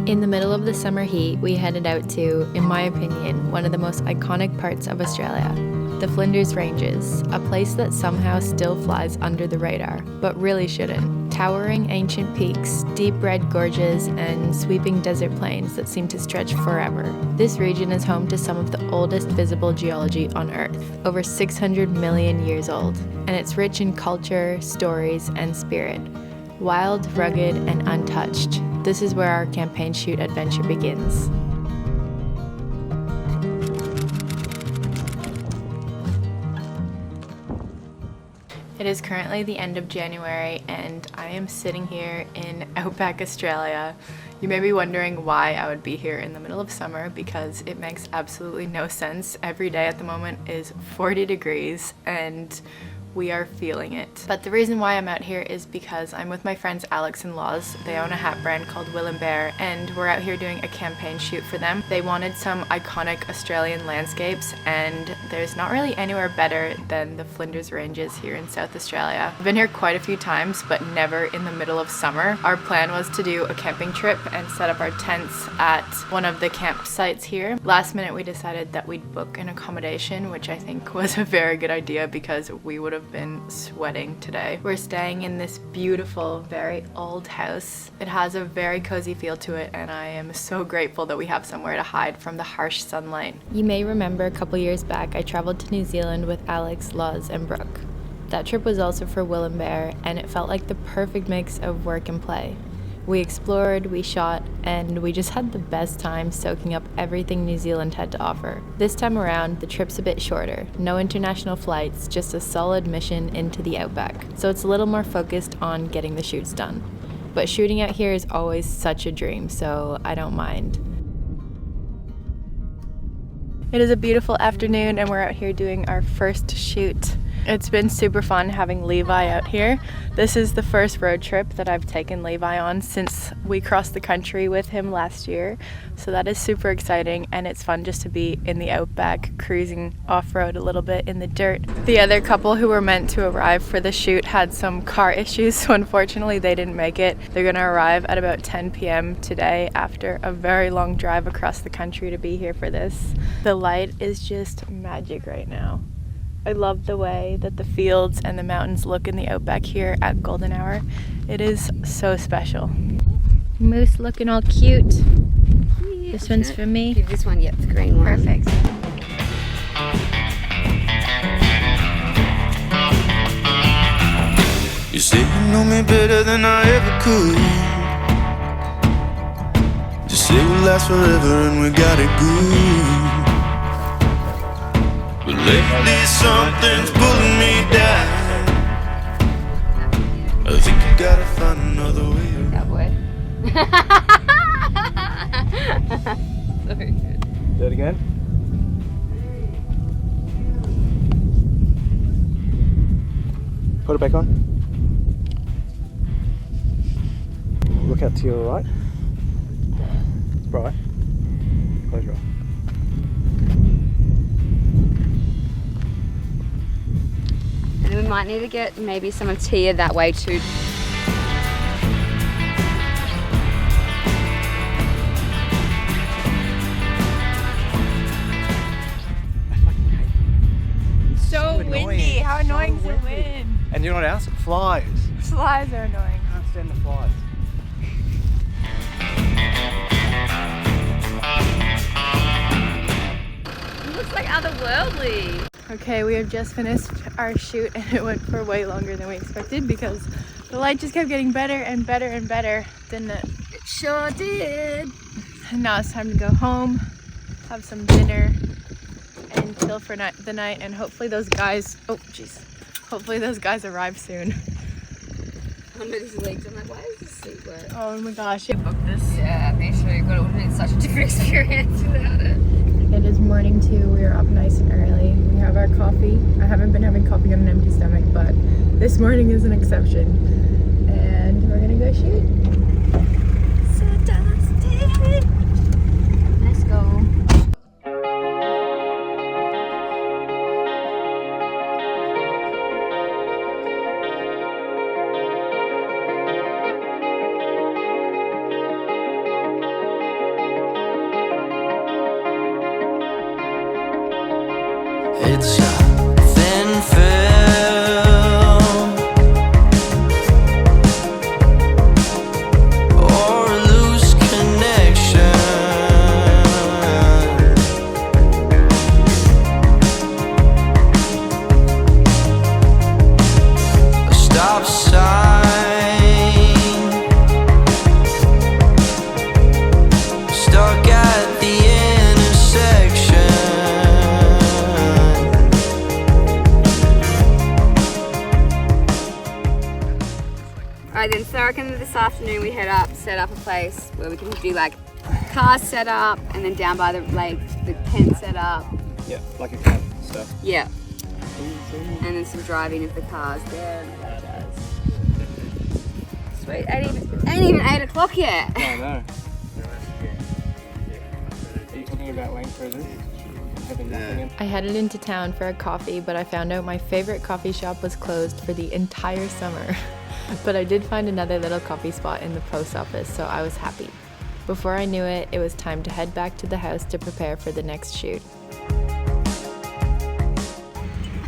In the middle of the summer heat, we headed out to, in my opinion, one of the most iconic parts of Australia, the Flinders Ranges, a place that somehow still flies under the radar, but really shouldn't. Towering ancient peaks, deep red gorges, and sweeping desert plains that seem to stretch forever. This region is home to some of the oldest visible geology on Earth, over 600 million years old, and it's rich in culture, stories, and spirit. Wild, rugged, and untouched. This is where our campaign shoot adventure begins. It is currently the end of January and I am sitting here in outback Australia. You may be wondering why I would be here in the middle of summer because it makes absolutely no sense. Every day at the moment is 40 degrees and we are feeling it. But the reason why I'm out here is because I'm with my friends Alex and Loz. They own a hat brand called Will & Bear and we're out here doing a campaign shoot for them. They wanted some iconic Australian landscapes and there's not really anywhere better than the Flinders Ranges here in South Australia. I've been here quite a few times but never in the middle of summer. Our plan was to do a camping trip and set up our tents at one of the campsites here. Last minute we decided that we'd book an accommodation, which I think was a very good idea because we would have been sweating today. We're staying in this beautiful, very old house. It has a very cozy feel to it and I am so grateful that we have somewhere to hide from the harsh sunlight. You may remember a couple years back I traveled to New Zealand with Alex, Loz, and Brooke. That trip was also for Will & Bear and it felt like the perfect mix of work and play. We explored, we shot, and we just had the best time soaking up everything New Zealand had to offer. This time around, the trip's a bit shorter. No international flights, just a solid mission into the outback. So it's a little more focused on getting the shoots done. But shooting out here is always such a dream, so I don't mind. It is a beautiful afternoon and we're out here doing our first shoot. It's been super fun having Levi out here. This is the first road trip that I've taken Levi on since we crossed the country with him last year. So that is super exciting and it's fun just to be in the outback, cruising off-road a little bit in the dirt. The other couple who were meant to arrive for the shoot had some car issues, so unfortunately they didn't make it. They're gonna arrive at about 10 p.m. today after a very long drive across the country to be here for this. The light is just magic right now. I love the way that the fields and the mountains look in the outback here at golden hour. It is so special. Moose looking all cute. Yeah, this one's for me. Give this one, yep, the green one. Perfect. You say you know me better than I ever could. Just say we'll last forever and we got it good. But lately something's pulling me down. I think you gotta find another way around. Cowboy. So good. Do it again. Put it back on. Look out to your right. It's bright. Close your eye. And we might need to get maybe some of Mattea that way too. So windy. How annoying is the wind? And you know what else? Flies. Flies are annoying. Can't stand the flies. It looks like otherworldly. Okay, we have just finished our shoot and it went for way longer than we expected because the light just kept getting better and better and better, didn't it? It sure did. And now it's time to go home, have some dinner, and chill for the night, and hopefully those guys, hopefully those guys arrive soon. Under these legs, I'm like, why is this seat wet? Oh my gosh. Book this? Yeah, make sure you got it. Would have been such a different experience without it. It is morning 2, we are up nice and early. We have our coffee. I haven't been having coffee on an empty stomach, but this morning is an exception. And we're gonna go shoot. So dusty. Let's go. afternoon we set up a place where we can do like car setup, and then down by the lake, the tent setup. Yeah, like a camp stuff. Yeah. And then some driving of the cars there. Sweet, ain't even 8 o'clock yet. I know. Are you talking about Lane Cruises? I headed into town for a coffee, but I found out my favorite coffee shop was closed for the entire summer. But I did find another little coffee spot in the post office, so I was happy. Before I knew it, it was time to head back to the house to prepare for the next shoot.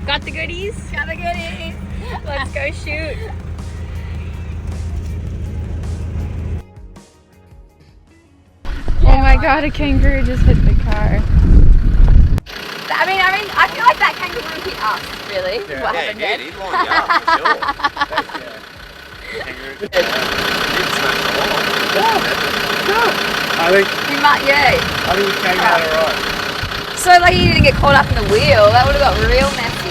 Got the goodies? Got the goodies. Let's go shoot. Oh my god, a kangaroo just hit the car. I mean, I feel like that kangaroo hit us, really. Yeah. What happened then? He'd line you up for sure. I think you came out alright. So lucky you didn't get caught up in the wheel. That would have got real messy.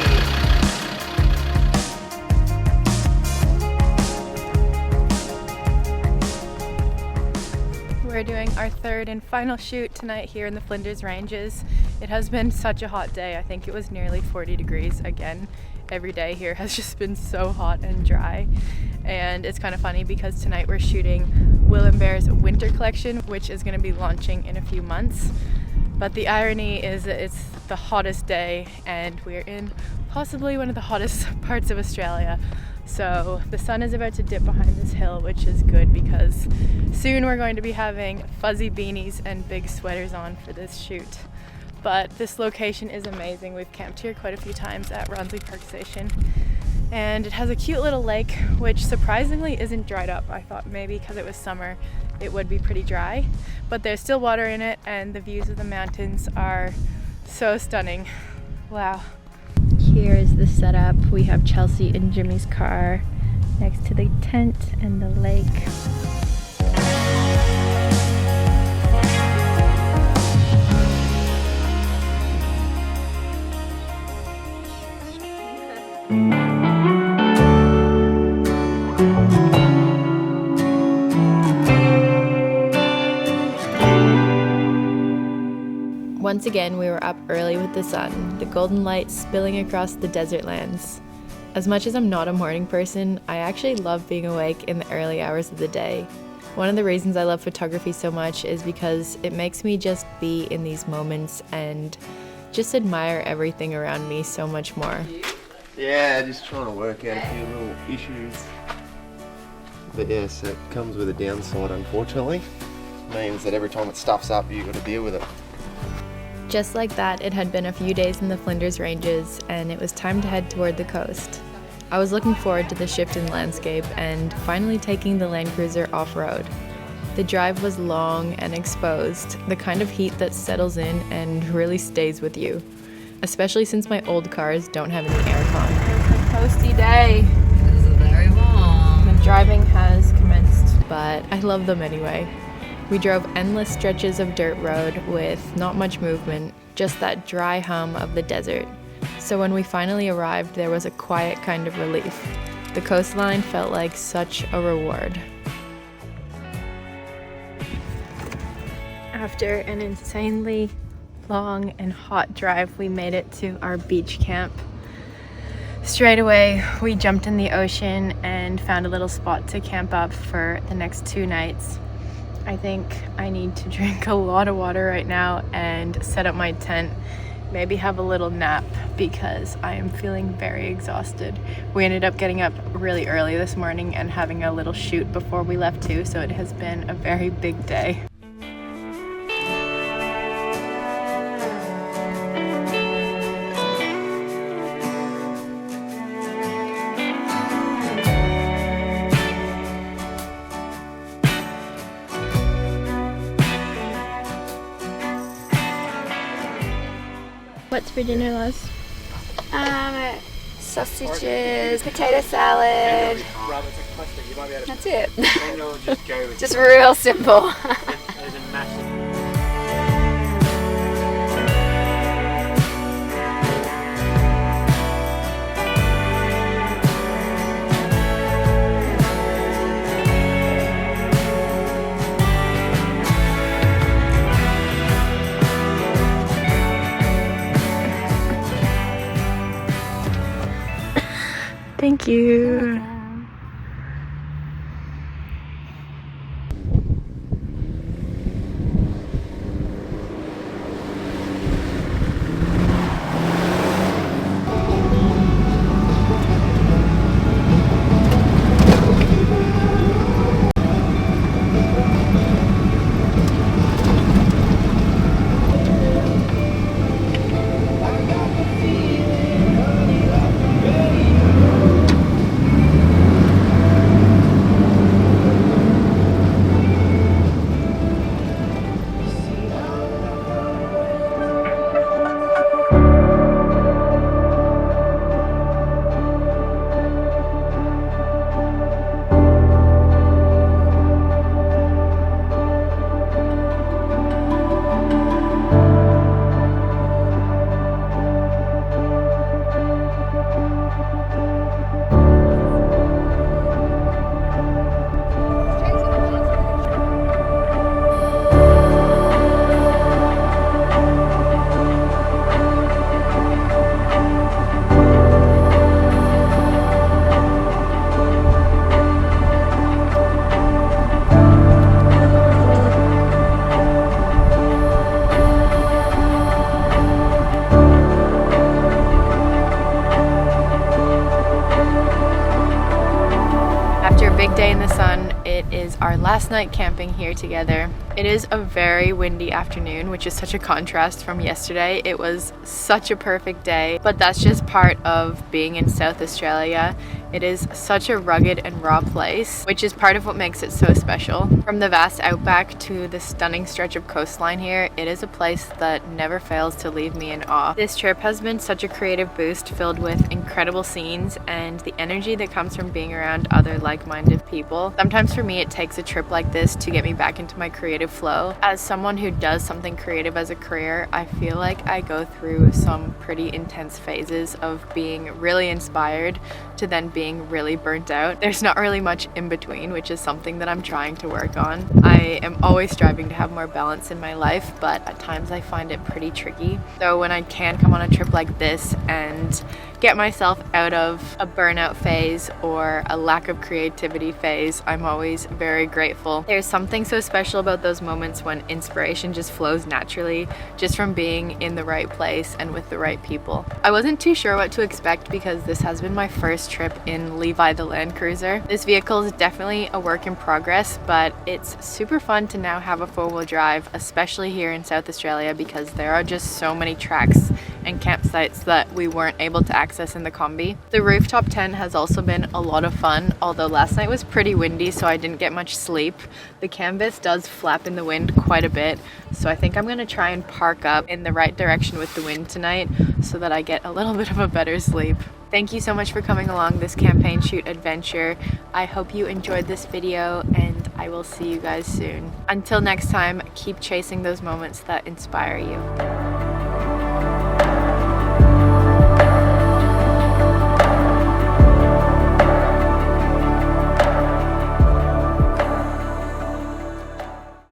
We're doing our third and final shoot tonight here in the Flinders Ranges. It has been such a hot day. I think it was nearly 40 degrees again. Every day here has just been so hot and dry. And it's kind of funny because tonight we're shooting Will and Bear's winter collection, which is going to be launching in a few months. But the irony is that it's the hottest day and we're in possibly one of the hottest parts of Australia. So the sun is about to dip behind this hill, which is good because soon we're going to be having fuzzy beanies and big sweaters on for this shoot. But this location is amazing. We've camped here quite a few times at Ronsley Park Station. And it has a cute little lake, which surprisingly isn't dried up. I thought maybe because it was summer it would be pretty dry, but there's still water in it and the views of the mountains are so stunning. Wow. Here is the setup. We have Chelsea and Jimmy's car next to the tent and the lake. Once again, we were up early with the sun, the golden light spilling across the desert lands. As much as I'm not a morning person, I actually love being awake in the early hours of the day. One of the reasons I love photography so much is because it makes me just be in these moments and just admire everything around me so much more. Yeah, just trying to work out a few little issues. But yes, it comes with a downside, unfortunately. It means that every time it stuffs up, you've got to deal with it. Just like that, it had been a few days in the Flinders Ranges and it was time to head toward the coast. I was looking forward to the shift in landscape and finally taking the Land Cruiser off-road. The drive was long and exposed, the kind of heat that settles in and really stays with you, especially since my old cars don't have any aircon. It's a toasty day. This is very warm. The driving has commenced, but I love them anyway. We drove endless stretches of dirt road with not much movement, just that dry hum of the desert. So when we finally arrived, there was a quiet kind of relief. The coastline felt like such a reward. After an insanely long and hot drive, we made it to our beach camp. Straight away, we jumped in the ocean and found a little spot to camp up for the next 2 nights. I think I need to drink a lot of water right now and set up my tent, maybe have a little nap because I am feeling very exhausted. We ended up getting up really early this morning and having a little shoot before we left too, so it has been a very big day. What's for dinner, Loz? Sausages, potato salad. That's it. Just real simple. Thank you. After a big day in the sun, it is our last night camping here together. It is a very windy afternoon, which is such a contrast from yesterday. It was such a perfect day, but that's just part of being in South Australia. It is such a rugged and raw place, which is part of what makes it so special. From the vast outback to the stunning stretch of coastline here, it is a place that never fails to leave me in awe. This trip has been such a creative boost filled with incredible scenes and the energy that comes from being around other like-minded people. Sometimes for me it takes a trip like this to get me back into my creative flow. As someone who does something creative as a career, I feel like I go through some pretty intense phases of being really inspired to then being really burnt out. There's not really much in between, which is something that I'm trying to work on. I am always striving to have more balance in my life, but at times I find it pretty tricky. So when I can come on a trip like this and get myself out of a burnout phase or a lack of creativity phase, I'm always very grateful. There's something so special about those moments when inspiration just flows naturally, just from being in the right place and with the right people. I wasn't too sure what to expect because this has been my first trip in Levi the Land Cruiser. This vehicle is definitely a work in progress, but it's super fun to now have a four-wheel drive, especially here in South Australia, because there are just so many tracks and campsites that we weren't able to access in the combi. The rooftop tent has also been a lot of fun, although last night was pretty windy, so I didn't get much sleep. The canvas does flap in the wind quite a bit, so I think I'm gonna try and park up in the right direction with the wind tonight so that I get a little bit of a better sleep. Thank you so much for coming along this campaign shoot adventure. I hope you enjoyed this video and I will see you guys soon. Until next time, keep chasing those moments that inspire you.